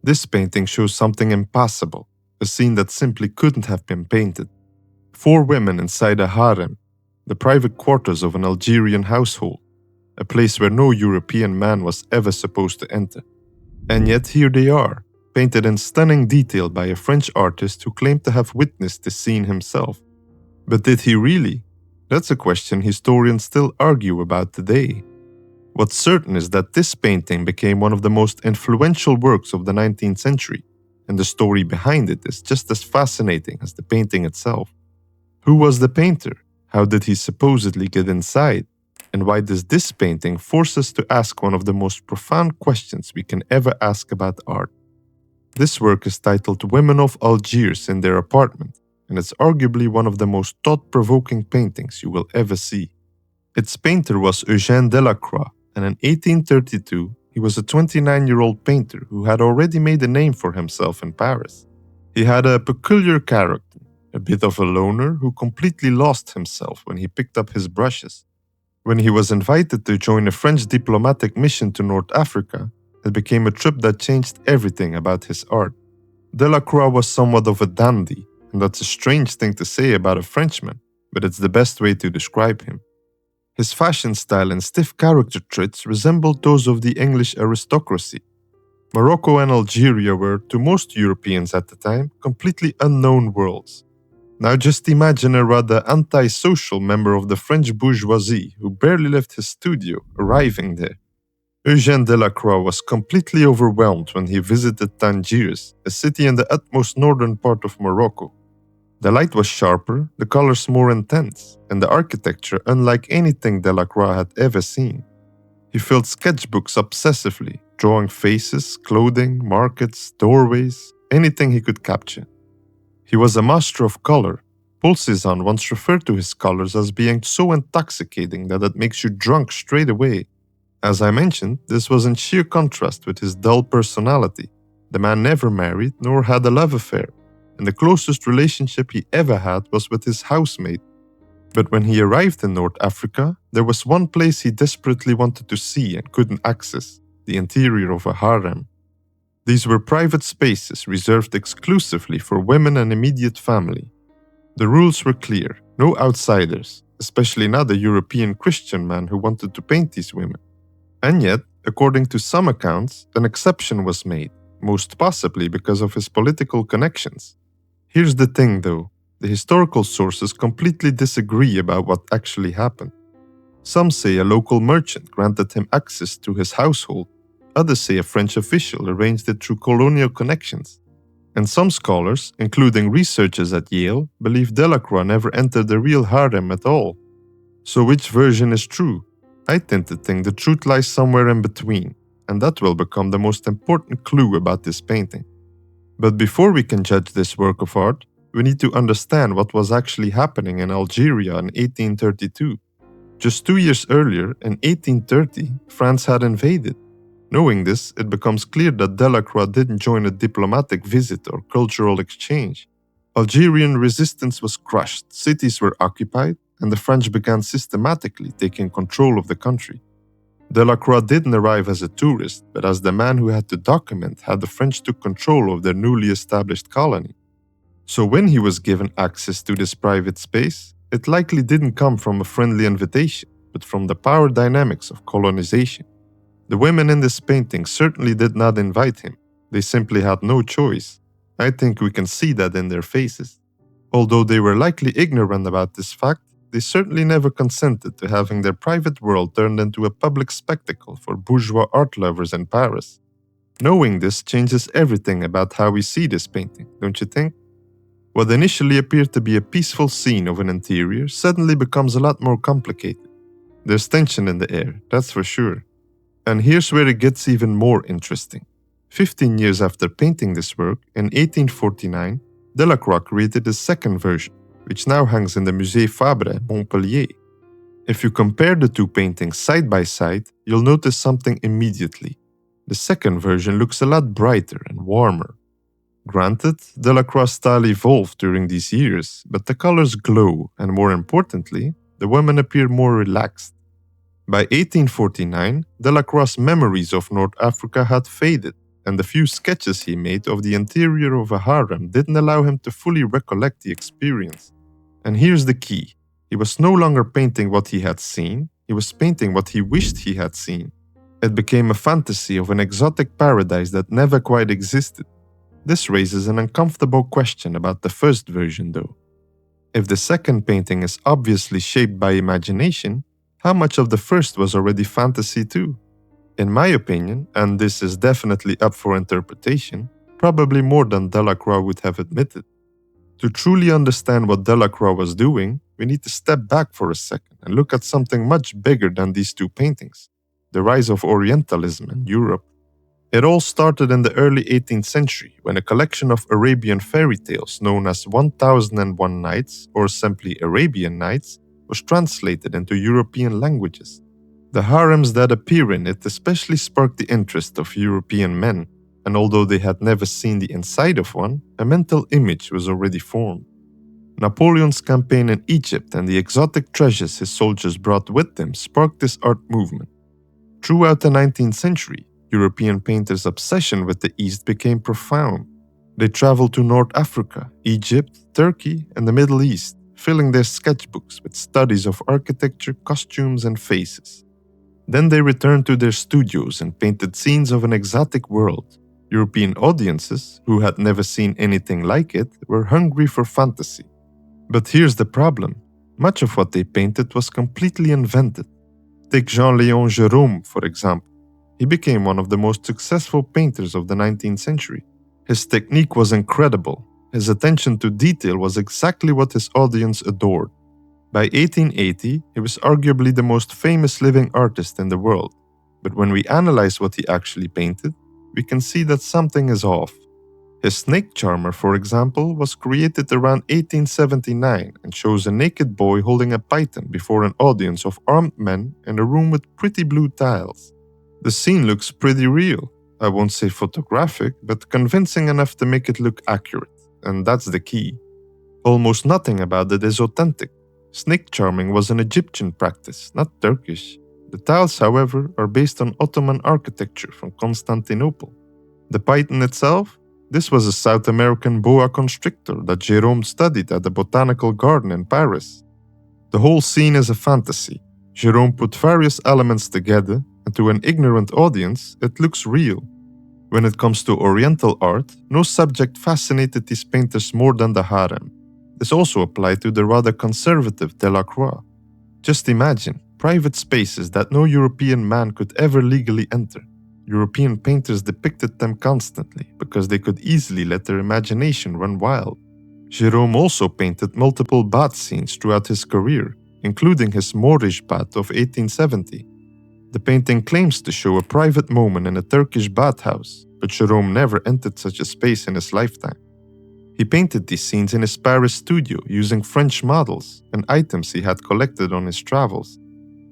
This painting shows something impossible, a scene that simply couldn't have been painted. 4 women inside a harem, the private quarters of an Algerian household, a place where no European man was ever supposed to enter. And yet here they are, painted in stunning detail by a French artist who claimed to have witnessed the scene himself. But did he really? That's a question historians still argue about today. What's certain is that this painting became one of the most influential works of the 19th century, and the story behind it is just as fascinating as the painting itself. Who was the painter? How did he supposedly get inside? And why does this painting force us to ask one of the most profound questions we can ever ask about art? This work is titled Women of Algiers in Their Apartment, and it's arguably one of the most thought-provoking paintings you will ever see. Its painter was Eugène Delacroix, and in 1832, he was a 29-year-old painter who had already made a name for himself in Paris. He had a peculiar character, a bit of a loner who completely lost himself when he picked up his brushes. When he was invited to join a French diplomatic mission to North Africa, it became a trip that changed everything about his art. Delacroix was somewhat of a dandy, and that's a strange thing to say about a Frenchman, but it's the best way to describe him. His fashion style and stiff character traits resembled those of the English aristocracy. Morocco and Algeria were, to most Europeans at the time, completely unknown worlds. Now just imagine a rather antisocial member of the French bourgeoisie who barely left his studio, arriving there. Eugène Delacroix was completely overwhelmed when he visited Tangiers, a city in the utmost northern part of Morocco. The light was sharper, the colors more intense, and the architecture unlike anything Delacroix had ever seen. He filled sketchbooks obsessively, drawing faces, clothing, markets, doorways, anything he could capture. He was a master of color. Paul Cézanne once referred to his colors as being so intoxicating that it makes you drunk straight away. As I mentioned, this was in sheer contrast with his dull personality. The man never married nor had a love affair, and the closest relationship he ever had was with his housemate. But when he arrived in North Africa, there was one place he desperately wanted to see and couldn't access: the interior of a harem. These were private spaces reserved exclusively for women and immediate family. The rules were clear: no outsiders, especially not a European Christian man who wanted to paint these women. And yet, according to some accounts, an exception was made, most possibly because of his political connections. Here's the thing though, the historical sources completely disagree about what actually happened. Some say a local merchant granted him access to his household, others say a French official arranged it through colonial connections. And some scholars, including researchers at Yale, believe Delacroix never entered the real harem at all. So which version is true? I tend to think the truth lies somewhere in between, and that will become the most important clue about this painting. But before we can judge this work of art, we need to understand what was actually happening in Algeria in 1832. Just 2 years earlier, in 1830, France had invaded. Knowing this, it becomes clear that Delacroix didn't join a diplomatic visit or cultural exchange. Algerian resistance was crushed, cities were occupied, and the French began systematically taking control of the country. Delacroix didn't arrive as a tourist, but as the man who had to document how the French took control of their newly established colony. So when he was given access to this private space, it likely didn't come from a friendly invitation, but from the power dynamics of colonization. The women in this painting certainly did not invite him. They simply had no choice. I think we can see that in their faces. Although they were likely ignorant about this fact, they certainly never consented to having their private world turned into a public spectacle for bourgeois art lovers in Paris. Knowing this changes everything about how we see this painting, don't you think? What initially appeared to be a peaceful scene of an interior suddenly becomes a lot more complicated. There's tension in the air, that's for sure. And here's where it gets even more interesting. 15 years after painting this work, in 1849, Delacroix created a second version, which now hangs in the Musée Fabre, Montpellier. If you compare the two paintings side by side, you'll notice something immediately. The second version looks a lot brighter and warmer. Granted, Delacroix's style evolved during these years, but the colors glow, and more importantly, the women appear more relaxed. By 1849, Delacroix's memories of North Africa had faded, and the few sketches he made of the interior of a harem didn't allow him to fully recollect the experience. And here's the key. He was no longer painting what he had seen, he was painting what he wished he had seen. It became a fantasy of an exotic paradise that never quite existed. This raises an uncomfortable question about the first version, though. If the second painting is obviously shaped by imagination, how much of the first was already fantasy too? In my opinion, and this is definitely up for interpretation, probably more than Delacroix would have admitted. To truly understand what Delacroix was doing, we need to step back for a second and look at something much bigger than these two paintings: the rise of Orientalism in Europe. It all started in the early 18th century when a collection of Arabian fairy tales known as 1001 Nights, or simply Arabian Nights, was translated into European languages. The harems that appear in it especially sparked the interest of European men, and although they had never seen the inside of one, a mental image was already formed. Napoleon's campaign in Egypt and the exotic treasures his soldiers brought with them sparked this art movement. Throughout the 19th century, European painters' obsession with the East became profound. They traveled to North Africa, Egypt, Turkey, and the Middle East, filling their sketchbooks with studies of architecture, costumes, and faces. Then they returned to their studios and painted scenes of an exotic world. European audiences, who had never seen anything like it, were hungry for fantasy. But here's the problem. Much of what they painted was completely invented. Take Jean-Léon Gérôme, for example. He became one of the most successful painters of the 19th century. His technique was incredible. His attention to detail was exactly what his audience adored. By 1880, he was arguably the most famous living artist in the world. But when we analyze what he actually painted, we can see that something is off. His snake charmer, for example, was created around 1879 and shows a naked boy holding a python before an audience of armed men in a room with pretty blue tiles. The scene looks pretty real. I won't say photographic, but convincing enough to make it look accurate, and that's the key. Almost nothing about it is authentic. Snake charming was an Egyptian practice, not Turkish. The tiles, however, are based on Ottoman architecture from Constantinople. The python itself? This was a South American boa constrictor that Jérôme studied at the botanical garden in Paris. The whole scene is a fantasy. Jérôme put various elements together, and to an ignorant audience, it looks real. When it comes to Oriental art, no subject fascinated these painters more than the harem. This also applied to the rather conservative Delacroix. Just imagine, private spaces that no European man could ever legally enter. European painters depicted them constantly because they could easily let their imagination run wild. Jérôme also painted multiple bath scenes throughout his career, including his Moorish bath of 1870. The painting claims to show a private moment in a Turkish bathhouse, but Jérôme never entered such a space in his lifetime. He painted these scenes in his Paris studio using French models and items he had collected on his travels.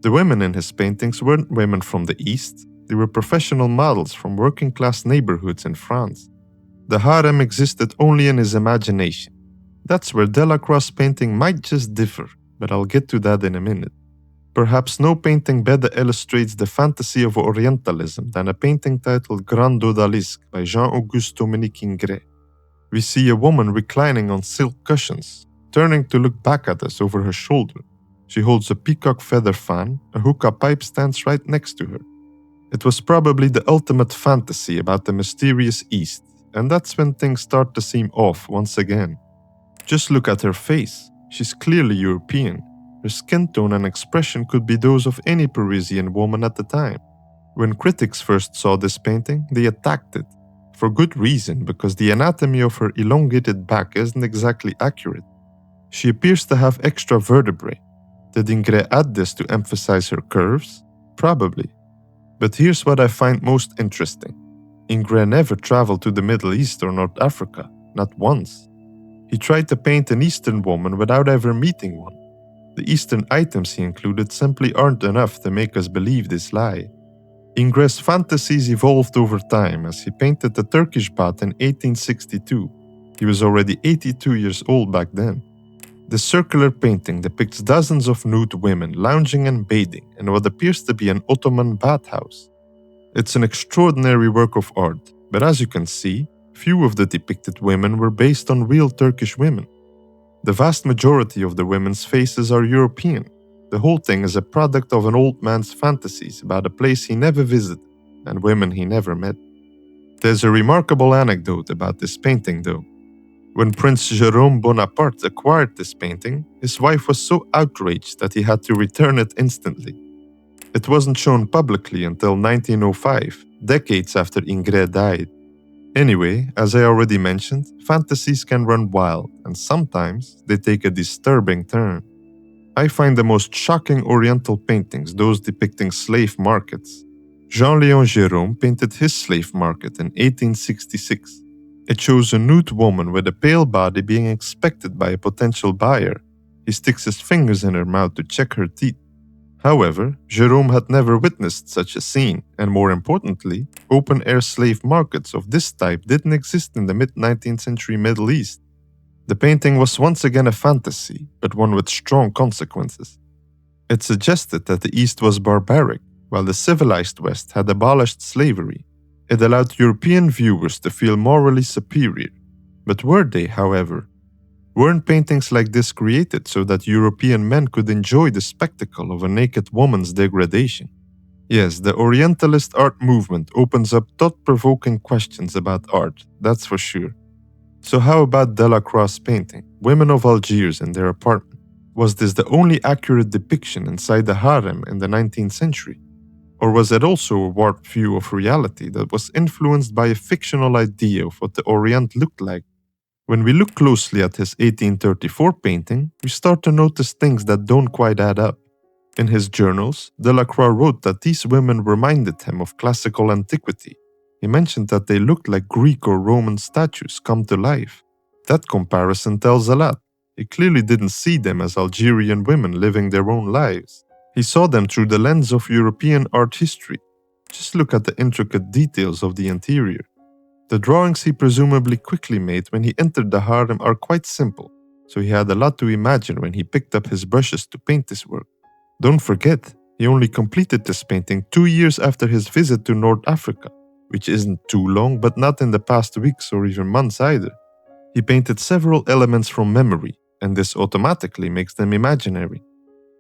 The women in his paintings weren't women from the East, they were professional models from working-class neighborhoods in France. The harem existed only in his imagination. That's where Delacroix's painting might just differ, but I'll get to that in a minute. Perhaps no painting better illustrates the fantasy of Orientalism than a painting titled Grand Odalisque by Jean-Auguste Dominique Ingres. We see a woman reclining on silk cushions, turning to look back at us over her shoulder. She holds a peacock feather fan, a hookah pipe stands right next to her. It was probably the ultimate fantasy about the mysterious East, and that's when things start to seem off once again. Just look at her face. She's clearly European. Her skin tone and expression could be those of any Parisian woman at the time. When critics first saw this painting, they attacked it. For good reason, because the anatomy of her elongated back isn't exactly accurate. She appears to have extra vertebrae. Did Ingres add this to emphasize her curves? Probably. But here's what I find most interesting. Ingres never traveled to the Middle East or North Africa, not once. He tried to paint an Eastern woman without ever meeting one. The Eastern items he included simply aren't enough to make us believe this lie. Ingres' fantasies evolved over time as he painted the Turkish bath in 1862. He was already 82 years old back then. The circular painting depicts dozens of nude women lounging and bathing in what appears to be an Ottoman bathhouse. It's an extraordinary work of art, But as you can see, few of the depicted women were based on real Turkish women. The vast majority of the women's faces are European. The whole thing is a product of an old man's fantasies about a place he never visited and women he never met. There's a remarkable anecdote about this painting though. When Prince Jérôme Bonaparte acquired this painting, his wife was so outraged that he had to return it instantly. It wasn't shown publicly until 1905, decades after Ingres died. Anyway, as I already mentioned, fantasies can run wild, and sometimes they take a disturbing turn. I find the most shocking Oriental paintings those depicting slave markets. Jean-Léon Gérôme painted his slave market in 1866. It shows a nude woman with a pale body being expected by a potential buyer. He sticks his fingers in her mouth to check her teeth. However, Jérôme had never witnessed such a scene, and more importantly, open-air slave markets of this type didn't exist in the mid-19th century Middle East. The painting was once again a fantasy, but one with strong consequences. It suggested that the East was barbaric, while the civilized West had abolished slavery. It allowed European viewers to feel morally superior. But were they, however? Weren't paintings like this created so that European men could enjoy the spectacle of a naked woman's degradation? Yes, the Orientalist art movement opens up thought-provoking questions about art, that's for sure. So how about Delacroix's painting, Women of Algiers in Their Apartment? Was this the only accurate depiction inside the harem in the 19th century? Or was it also a warped view of reality that was influenced by a fictional idea of what the Orient looked like? When we look closely at his 1834 painting, we start to notice things that don't quite add up. In his journals, Delacroix wrote that these women reminded him of classical antiquity. He mentioned that they looked like Greek or Roman statues come to life. That comparison tells a lot. He clearly didn't see them as Algerian women living their own lives. He saw them through the lens of European art history. Just look at the intricate details of the interior. The drawings he presumably quickly made when he entered the harem are quite simple, so he had a lot to imagine when he picked up his brushes to paint this work. Don't forget, he only completed this painting 2 years after his visit to North Africa, which isn't too long, but not in the past weeks or even months either. He painted several elements from memory, and this automatically makes them imaginary.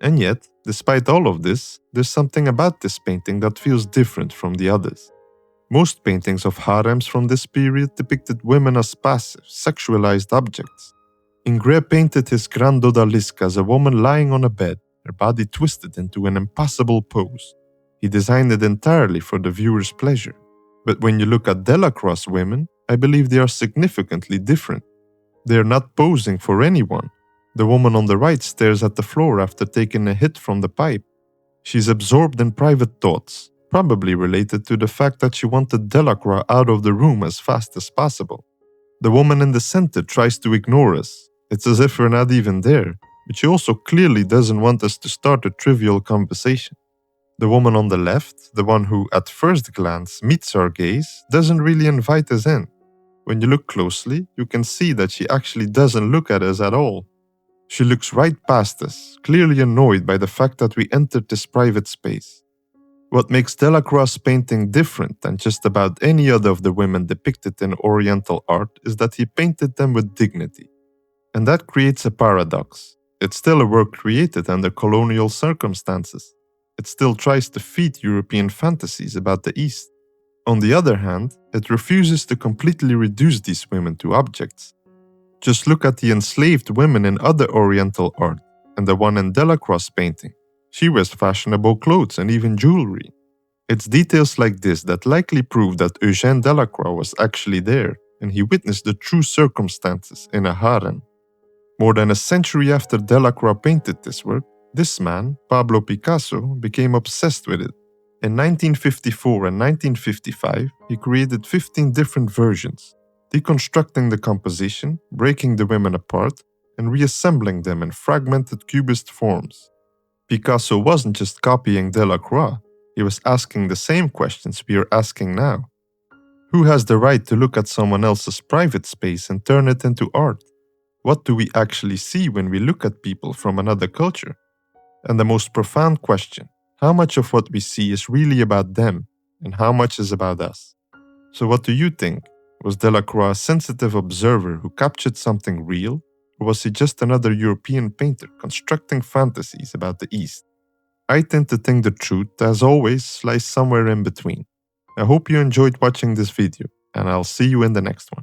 And yet, despite all of this, there's something about this painting that feels different from the others. Most paintings of harems from this period depicted women as passive, sexualized objects. Ingres painted his Grande Odalisque as a woman lying on a bed, her body twisted into an impossible pose. He designed it entirely for the viewer's pleasure. But when you look at Delacroix's women, I believe they are significantly different. They are not posing for anyone. The woman on the right stares at the floor after taking a hit from the pipe. She's absorbed in private thoughts, probably related to the fact that she wanted Delacroix out of the room as fast as possible. The woman in the center tries to ignore us. It's as if we're not even there, but she also clearly doesn't want us to start a trivial conversation. The woman on the left, the one who at first glance meets our gaze, doesn't really invite us in. When you look closely, you can see that she actually doesn't look at us at all. She looks right past us, clearly annoyed by the fact that we entered this private space. What makes Delacroix's painting different than just about any other of the women depicted in Oriental art is that he painted them with dignity. And that creates a paradox. It's still a work created under colonial circumstances. It still tries to feed European fantasies about the East. On the other hand, it refuses to completely reduce these women to objects. Just look at the enslaved women in other Oriental art, and the one in Delacroix's painting. She wears fashionable clothes and even jewelry. It's details like this that likely prove that Eugène Delacroix was actually there, and he witnessed the true circumstances in a harem. More than a century after Delacroix painted this work, this man, Pablo Picasso, became obsessed with it. In 1954 and 1955, he created 15 different versions, deconstructing the composition, breaking the women apart, and reassembling them in fragmented cubist forms. Picasso wasn't just copying Delacroix, he was asking the same questions we are asking now. Who has the right to look at someone else's private space and turn it into art? What do we actually see when we look at people from another culture? And the most profound question, how much of what we see is really about them, and how much is about us? So what do you think? Was Delacroix a sensitive observer who captured something real? Or was he just another European painter constructing fantasies about the East? I tend to think the truth, as always, lies somewhere in between. I hope you enjoyed watching this video, and I'll see you in the next one.